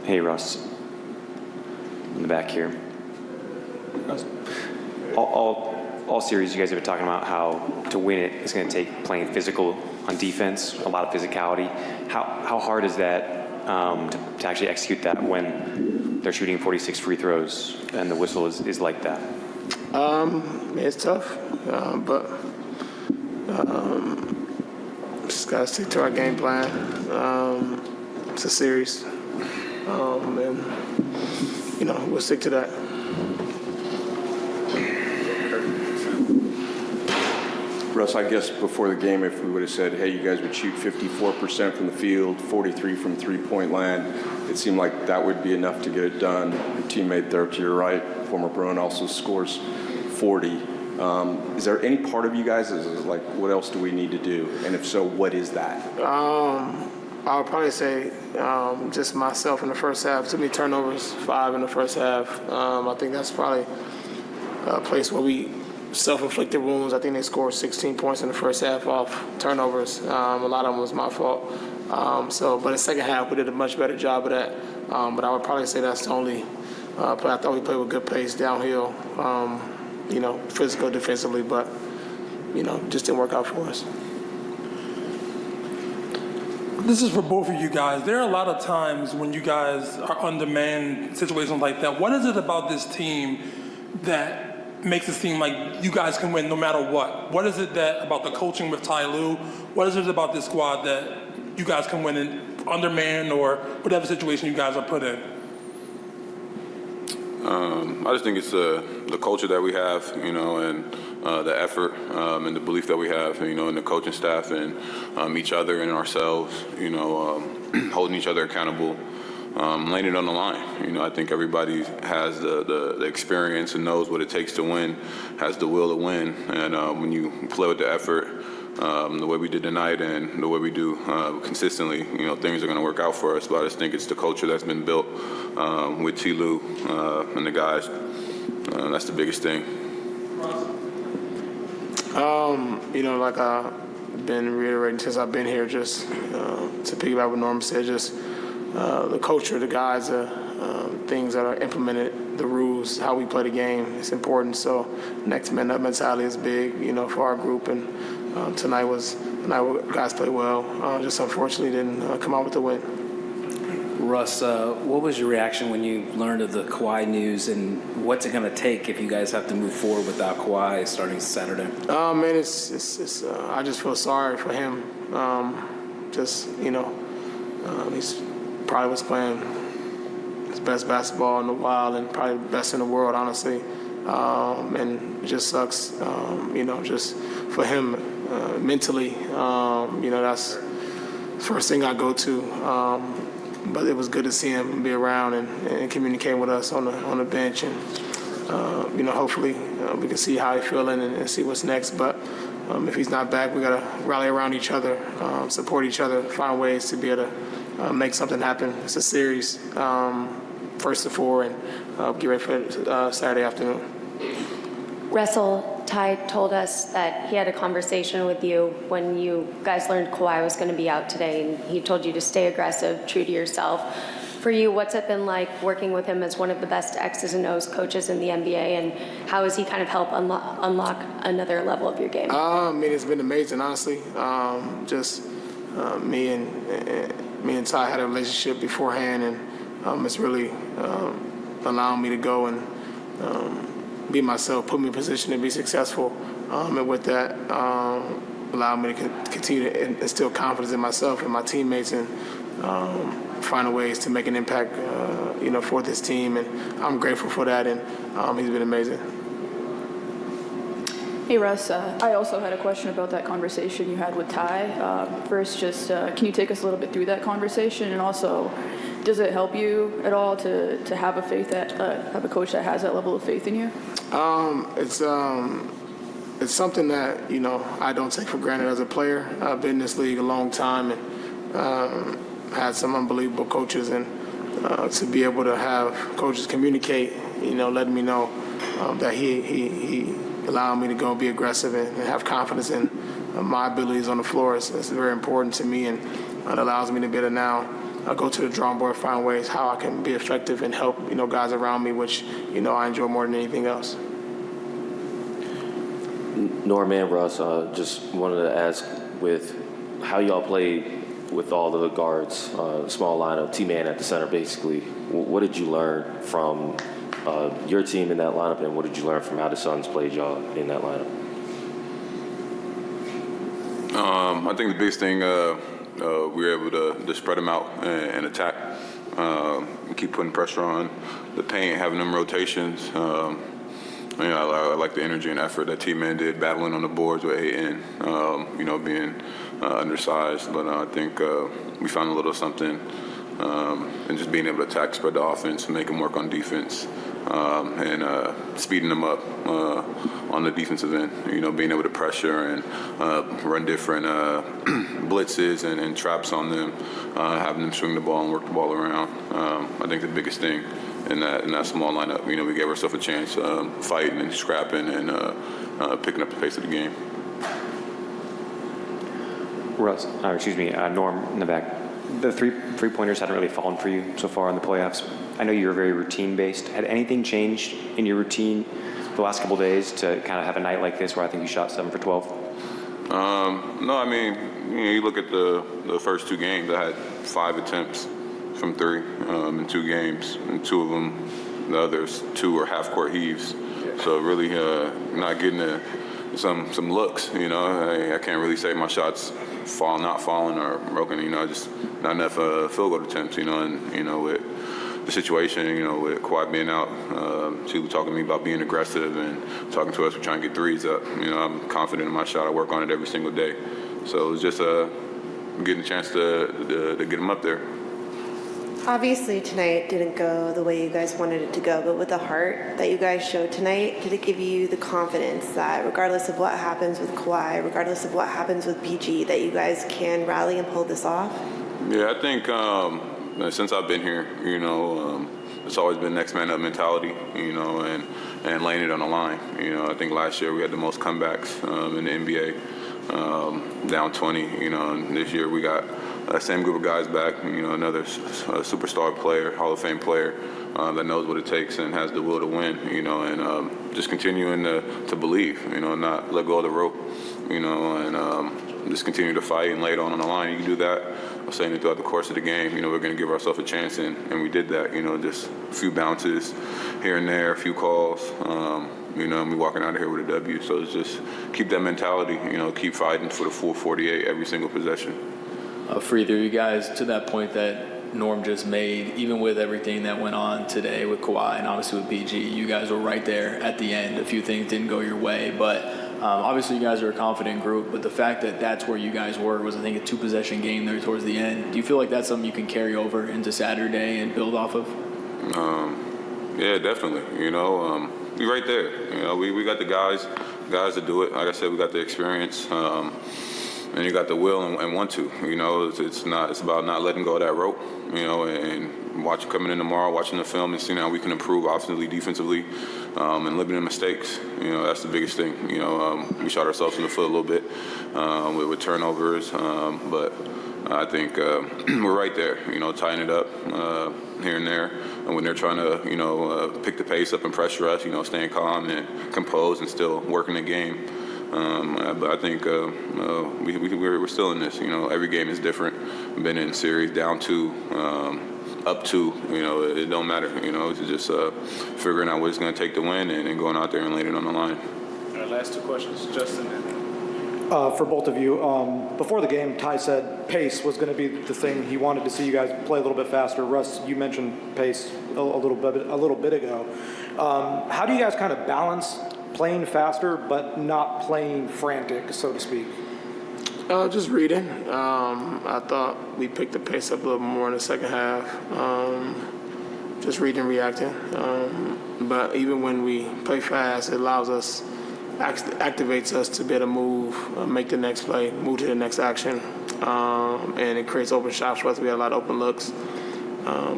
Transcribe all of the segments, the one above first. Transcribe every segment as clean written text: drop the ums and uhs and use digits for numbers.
Hey, Russ. In the back here. All series, you guys have been talking about how to win it is going to take playing physical on defense, a lot of physicality. How hard is that to actually execute that when they're shooting 46 free throws and the whistle is like that? It's tough, but just got to stick to our game plan. It's a series, and we'll stick to that. Russ, I guess before the game, if we would have said, hey, you guys would shoot 54% from the field, 43 from three-point land, it seemed like that would be enough to get it done. Your teammate there to your right, former Bruin, also scores 40. Is there any part of you guys that is like, what else do we need to do? And if so, what is that? I would probably say just myself in the first half. Too many turnovers, 5 in the first half. I think that's probably a place where we self-inflicted wounds. I think they scored 16 points in the first half off turnovers. A lot of them was my fault. But in the second half, we did a much better job of that. But I would probably say that's the only play. I thought we played with good pace downhill, physical defensively, but, just didn't work out for us. This is for both of you guys. There are a lot of times when you guys are undermanned, situations like that. What is it about this team that makes it seem like you guys can win no matter what? What is it that about the coaching with Ty Lue? What is it about this squad that you guys can win in undermanned or whatever situation you guys are put in? I just think it's the culture that we have, and the effort and the belief that we have, in the coaching staff and each other and ourselves, holding each other accountable, laying it on the line. I think everybody has the experience and knows what it takes to win, has the will to win. And when you play with the effort, the way we did tonight and the way we do consistently, things are going to work out for us. But I just think it's the culture that's been built with T. Lue and the guys. That's the biggest thing. Like I've been reiterating since I've been here, just to piggyback what Norm said, just the culture, the guys, things that are implemented, the rules, how we play the game, it's important. So next man up mentality is big, for our group. And tonight guys played well. Just unfortunately didn't come out with the win. Russ, what was your reaction when you learned of the Kawhi news, and what's it going to take if you guys have to move forward without Kawhi starting Saturday? Man, it's I just feel sorry for him. He's probably was playing his best basketball in a while and probably the best in the world, honestly. And it just sucks, just for him mentally. That's the first thing I go to. But it was good to see him be around and communicate with us on the bench. And, hopefully we can see how he's feeling and see what's next. But if he's not back, we got to rally around each other, support each other, find ways to be able to make something happen. It's a series, first to 4, and get ready for Saturday afternoon. Russell, Ty told us that he had a conversation with you when you guys learned Kawhi was going to be out today, and he told you to stay aggressive, true to yourself. For you, what's it been like working with him as one of the best X's and O's coaches in the NBA, and how has he kind of helped unlock another level of your game? It's been amazing, honestly. Me and Ty had a relationship beforehand, and it's really allowing me to go and be myself, put me in a position to be successful, and with that, allowed me to continue to instill confidence in myself and my teammates, and find ways to make an impact, for this team. And I'm grateful for that, and he's been amazing. Hey, Russ. I also had a question about that conversation you had with Ty. First, can you take us a little bit through that conversation, and also, does it help you at all to have have a coach that has that level of faith in you? It's something that I don't take for granted as a player. I've been in this league a long time and had some unbelievable coaches, and to be able to have coaches communicate, letting me know that he allowed me to go and be aggressive and have confidence in my abilities on the floor is very important to me, and it allows me to be able to now go to the drawing board, find ways how I can be effective and help, guys around me, which, I enjoy more than anything else. Norm and Russ, just wanted to ask with how y'all played with all the guards, small lineup, T-man at the center basically. What did you learn from your team in that lineup, and what did you learn from how the Suns played y'all in that lineup? I think the biggest thing, we were able to spread them out and attack, keep putting pressure on the paint, having them rotations. I like the energy and effort that T-Man did, battling on the boards with Ayton, being undersized. But I think we found a little something, and just being able to attack, spread the offense, make them work on defense, and speeding them up on the defensive end. Being able to pressure and run different blitzes and traps on them, having them swing the ball and work the ball around. I think the biggest thing in that small lineup, we gave ourselves a chance, fighting and scrapping and picking up the pace of the game. Norm in the back. The three-pointers hadn't really fallen for you so far in the playoffs. I know you're very routine-based. Had anything changed in your routine the last couple of days to kind of have a night like this where I think you shot 7 for 12? No, I mean, you look at the first 2 games, I had 5 attempts from 3 in 2 games, and 2 of them, the others 2 were half-court heaves. So really not getting some looks, I can't really say my shots not falling or broken, just not enough field goal attempts, and, with the situation, with Kawhi being out, she was talking to me about being aggressive and talking to us for trying to get threes up. I'm confident in my shot. I work on it every single day. So it was just getting a chance to get them up there. Obviously, tonight didn't go the way you guys wanted it to go, but with the heart that you guys showed tonight, did it give you the confidence that regardless of what happens with Kawhi, regardless of what happens with PG, that you guys can rally and pull this off? Yeah, I think since I've been here, it's always been next man up mentality, and laying it on the line. I think last year we had the most comebacks in the NBA, down 20, and this year we got same group of guys back, another superstar player, Hall of Fame player that knows what it takes and has the will to win, and just continuing to believe, not let go of the rope, and just continue to fight and lay it on the line. You can do that. I was saying it throughout the course of the game, we're going to give ourselves a chance, and we did that, just a few bounces here and there, a few calls, and we walking out of here with a W. So it's just keep that mentality, keep fighting for the full 48 every single possession. For either of you guys, to that point that Norm just made, even with everything that went on today with Kawhi and obviously with PG, you guys were right there at the end. A few things didn't go your way, but obviously you guys are a confident group, but the fact that that's where you guys were was, I think, a 2-possession game there towards the end. Do you feel like that's something you can carry over into Saturday and build off of? Yeah, definitely. We right there. We got the guys to do it. Like I said, we got the experience. And you got the will and want to, it's about not letting go of that rope, and coming in tomorrow, watching the film and seeing how we can improve offensively, defensively, and limiting mistakes. That's the biggest thing. We shot ourselves in the foot a little bit with turnovers, but I think we're right there, tying it up here and there. And when they're trying to, pick the pace up and pressure us, staying calm and composed and still working the game. But I think we're still in this. Every game is different. Been in series down 2, up 2. It don't matter. It's just figuring out what it's going to take to win and going out there and laying it on the line. All right, last 2 questions, Justin. For both of you, before the game, Ty said pace was going to be the thing. He wanted to see you guys play a little bit faster. Russ, you mentioned pace a little bit ago. How do you guys kind of balance playing faster but not playing frantic, so to speak? Just reading. I thought we picked the pace up a little more in the second half. Just reading, reacting. But even when we play fast, it allows us, activates us to be able to move, make the next play, move to the next action, and it creates open shots for us. We had a lot of open looks,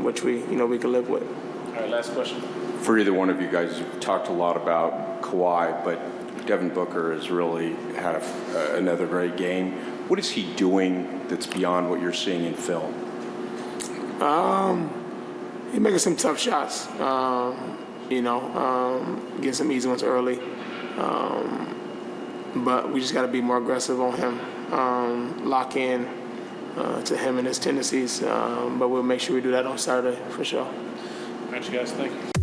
which we can live with. All right, last question. For either one of you guys, you've talked a lot about Kawhi, but Devin Booker has really had another great game. What is he doing that's beyond what you're seeing in film? He's making some tough shots. Getting some easy ones early. But we just got to be more aggressive on him, lock in to him and his tendencies. But we'll make sure we do that on Saturday for sure. All right, you guys, thank you.